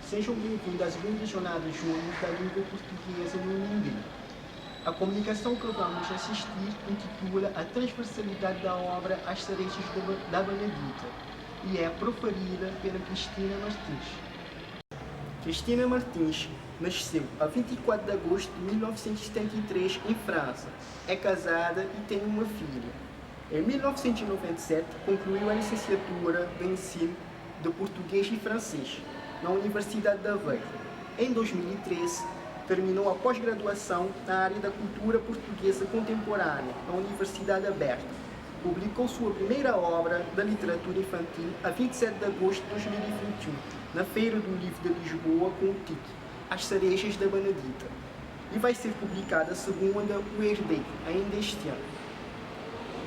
Sejam bem-vindos à segunda jornada junho da língua portuguesa no Inhambê. A comunicação que vamos assistir intitula A Transversalidade da Obra As Cerejas da Benedita e é proferida pela Cristina Martins. Cristina Martins nasceu a 24 de agosto de 1973 em França. É casada e tem uma filha. Em 1997 concluiu a licenciatura de ensino de português e francês na Universidade de Aveiro. Em 2013, terminou a pós-graduação na área da cultura portuguesa contemporânea na Universidade Aberta. Publicou sua primeira obra da literatura infantil a 27 de agosto de 2021, na Feira do Livro de Lisboa, com o título As Cerejas da Benedita, e vai ser publicada a segunda, O Herdeiro, ainda este ano.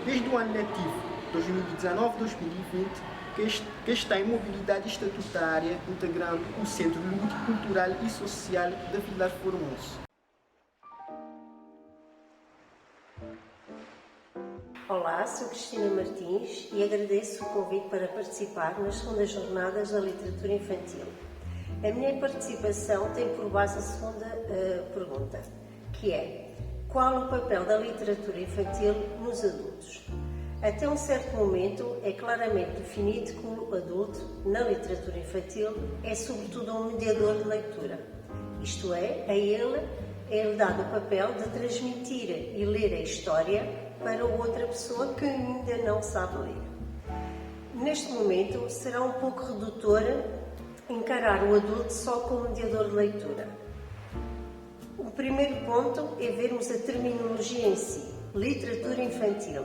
Desde o ano letivo 2019-2020, que está em mobilidade estatutária, integrando o Centro Lúdico, Cultural e Social da Vilar Formoso. Olá, sou Cristina Martins e agradeço o convite para participar nas segundas jornadas da literatura infantil. A minha participação tem por base a segunda pergunta, que é: qual o papel da literatura infantil nos adultos? Até um certo momento é claramente definido que o adulto, na literatura infantil, é sobretudo um mediador de leitura. Isto é, a ele é dado o papel de transmitir e ler a história para outra pessoa que ainda não sabe ler. Neste momento, será um pouco redutor encarar o adulto só como mediador de leitura. O primeiro ponto é vermos a terminologia em si, literatura infantil.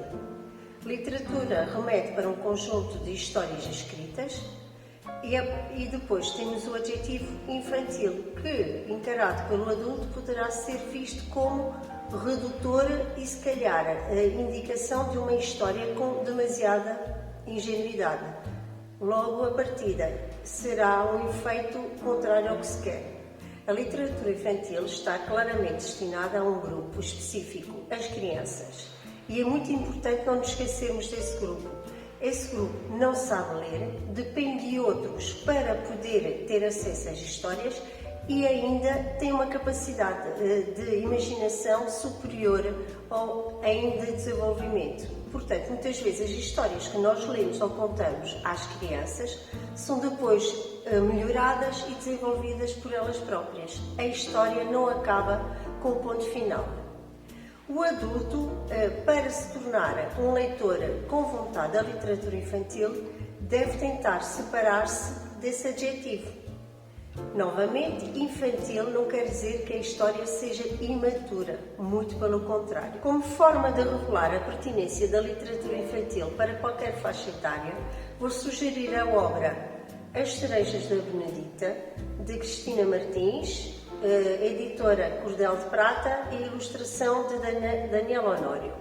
Literatura remete para um conjunto de histórias escritas e depois temos o adjetivo infantil, que, encarado pelo adulto, poderá ser visto como redutor e, se calhar, a indicação de uma história com demasiada ingenuidade. Logo, a partida será um efeito contrário ao que se quer. A literatura infantil está claramente destinada a um grupo específico, as crianças. E é muito importante não nos esquecermos desse grupo. Esse grupo não sabe ler, depende de outros para poder ter acesso às histórias e ainda tem uma capacidade de imaginação superior ou ainda de desenvolvimento. Portanto, muitas vezes as histórias que nós lemos ou contamos às crianças são depois melhoradas e desenvolvidas por elas próprias. A história não acaba com o ponto final. O adulto, para se tornar um leitor com vontade da literatura infantil, deve tentar separar-se desse adjetivo. Novamente, infantil não quer dizer que a história seja imatura, muito pelo contrário. Como forma de revelar a pertinência da literatura infantil para qualquer faixa etária, vou sugerir a obra As Cerejas da Benedita, de Cristina Martins, editora Cordel de Prata e ilustração de Daniel Honório.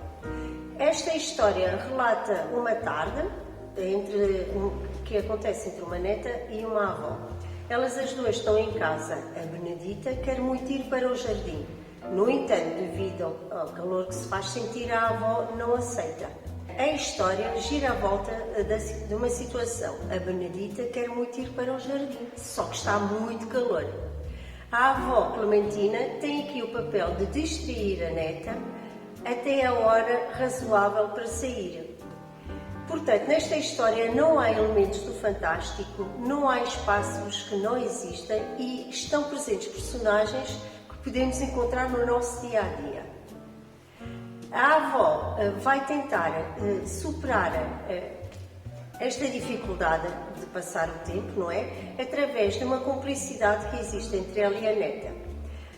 Esta história relata uma tarde que acontece entre uma neta e uma avó. Elas as duas estão em casa. A Benedita quer muito ir para o jardim. No entanto, devido ao calor que se faz sentir, a avó não aceita. A história gira à volta de uma situação. A Benedita quer muito ir para o jardim, só que está muito calor. A avó Clementina tem aqui o papel de distrair a neta até a hora razoável para sair. Portanto, nesta história não há elementos do fantástico, não há espaços que não existem e estão presentes personagens que podemos encontrar no nosso dia-a-dia. A avó vai tentar superar esta dificuldade de passar o tempo, não é? Através de uma cumplicidade que existe entre ela e a neta.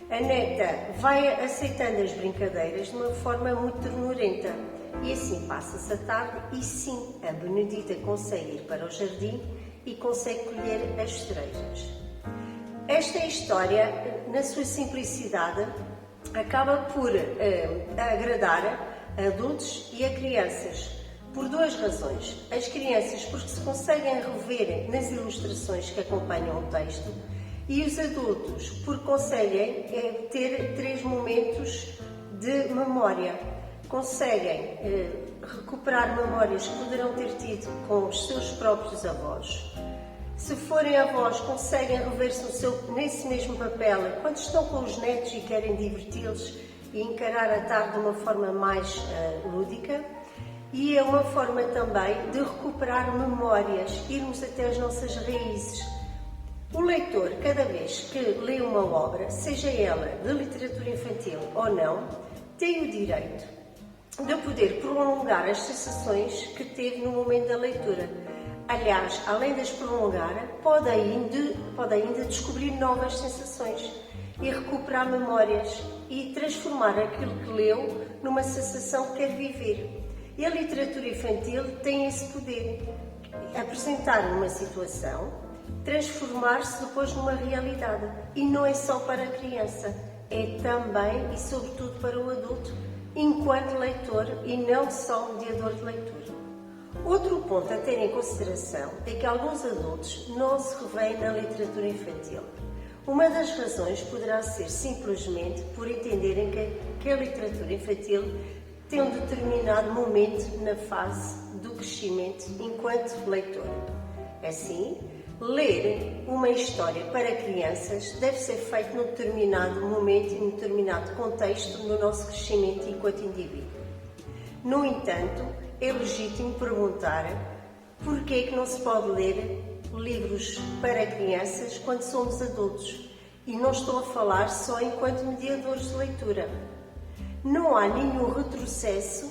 A neta vai aceitando as brincadeiras de uma forma muito ternurenta e assim passa-se a tarde e sim, a Benedita consegue ir para o jardim e consegue colher as cerejas. Esta história, na sua simplicidade, acaba por agradar a adultos e a crianças. Por duas razões. As crianças, porque se conseguem rever nas ilustrações que acompanham o texto, e os adultos, porque conseguem ter 3 momentos de memória. Conseguem recuperar memórias que poderão ter tido com os seus próprios avós. Se forem avós, conseguem rever-se nesse mesmo papel quando estão com os netos e querem diverti-los e encarar a tarde de uma forma mais lúdica. E é uma forma também de recuperar memórias, irmos até as nossas raízes. O leitor, cada vez que lê uma obra, seja ela de literatura infantil ou não, tem o direito de poder prolongar as sensações que teve no momento da leitura. Aliás, além de as prolongar, pode ainda descobrir novas sensações e recuperar memórias e transformar aquilo que leu numa sensação que quer viver. E a literatura infantil tem esse poder, apresentar uma situação, transformar-se depois numa realidade. E não é só para a criança, é também e sobretudo para o adulto, enquanto leitor e não só mediador de leitura. Outro ponto a ter em consideração é que alguns adultos não se revêem na literatura infantil. Uma das razões poderá ser simplesmente por entenderem que a literatura infantil tem um determinado momento na fase do crescimento enquanto leitor. Assim, ler uma história para crianças deve ser feito num determinado momento e num determinado contexto no nosso crescimento enquanto indivíduo. No entanto, é legítimo perguntar porquê é que não se pode ler livros para crianças quando somos adultos. E não estou a falar só enquanto mediadores de leitura. Não há nenhum retrocesso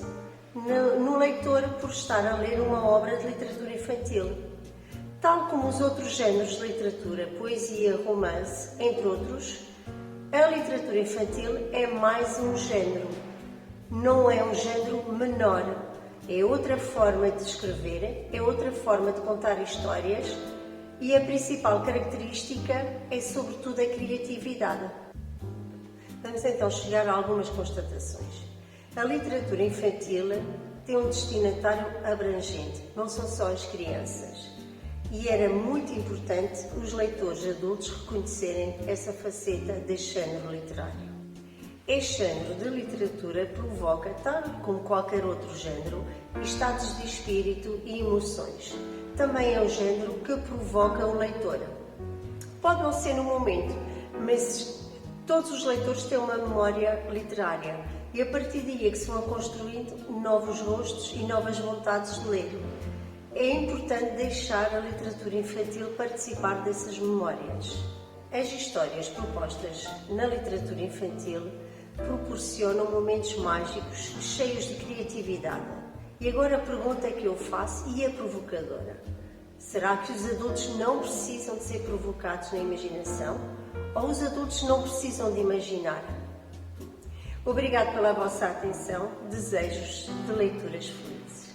no leitor por estar a ler uma obra de literatura infantil. Tal como os outros géneros de literatura, poesia, romance, entre outros, a literatura infantil é mais um género. Não é um género menor. É outra forma de escrever, é outra forma de contar histórias e a principal característica é sobretudo a criatividade. Vamos então chegar a algumas constatações. A literatura infantil tem um destinatário abrangente, não são só as crianças. E era muito importante os leitores adultos reconhecerem essa faceta deste género literário. Este género de literatura provoca, tal como qualquer outro género, estados de espírito e emoções. Também é um género que provoca o leitor. Pode não ser no momento, mas todos os leitores têm uma memória literária e a partir daí é que se vão construindo novos rostos e novas vontades de ler. É importante deixar a literatura infantil participar dessas memórias. As histórias propostas na literatura infantil proporcionam momentos mágicos cheios de criatividade. E agora a pergunta que eu faço e é provocadora. Será que os adultos não precisam de ser provocados na imaginação? Ou os adultos não precisam de imaginar? Obrigado pela vossa atenção. Desejos de leituras felizes.